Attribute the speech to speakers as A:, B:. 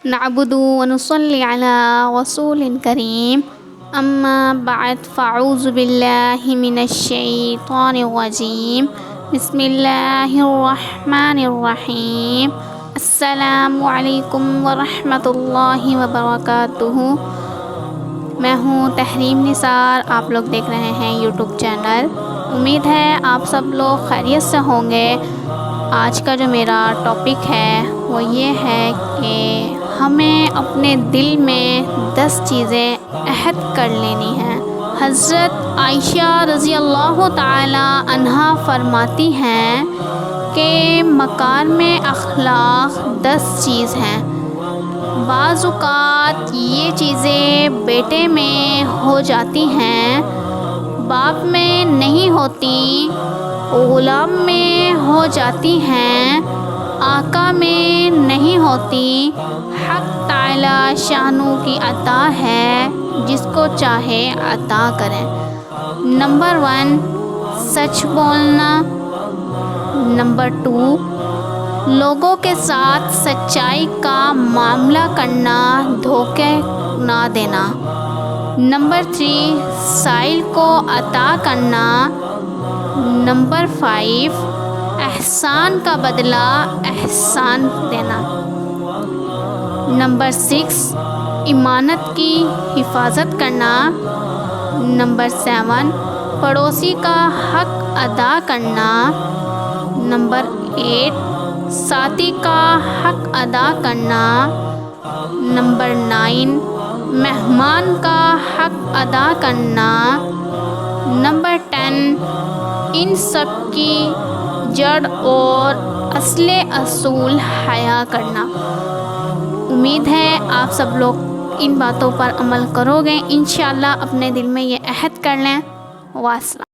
A: نعبد ونصلي على رسول کریم اما بعد فاعوذ باللہ من الشیطان الرجیم بسم اللہ الرحمن الرحیم السلام علیکم ورحمۃ اللہ وبرکاتہ۔ میں ہوں تحریم نثار، آپ لوگ دیکھ رہے ہیں یوٹیوب چینل۔ امید ہے آپ سب لوگ خیریت سے ہوں گے۔ آج کا جو میرا ٹاپک ہے وہ یہ ہے کہ ہمیں اپنے دل میں 10 چیزیں عہد کر لینی ہیں۔ حضرت عائشہ رضی اللہ تعالی عنہا فرماتی ہیں کہ مکارم اخلاق 10 چیز ہیں۔ بعض اوقات یہ چیزیں بیٹے میں ہو جاتی ہیں، باپ میں نہیں ہوتی، غلام میں ہو جاتی ہیں، آقا میں نہیں ہوتی۔ حق تعالی شانو کی عطا ہے، جس کو چاہے عطا کریں۔ نمبر 1، سچ بولنا۔ نمبر 2، لوگوں کے ساتھ سچائی کا معاملہ کرنا، دھوکے نہ دینا۔ نمبر 3، سائل کو عطا کرنا۔ نمبر 5، احسان کا بدلہ احسان دینا۔ نمبر 6، امانت کی حفاظت کرنا۔ نمبر 7، پڑوسی کا حق ادا کرنا۔ نمبر 8، ساتھی کا حق ادا کرنا۔ نمبر 9، مہمان کا حق ادا کرنا۔ نمبر 10، ان سب کی جڑ اور اصل اصول حیا کرنا۔ امید ہے آپ سب لوگ ان باتوں پر عمل کرو گے، انشاءاللہ اپنے دل میں یہ عہد کر لیں۔ واسلام۔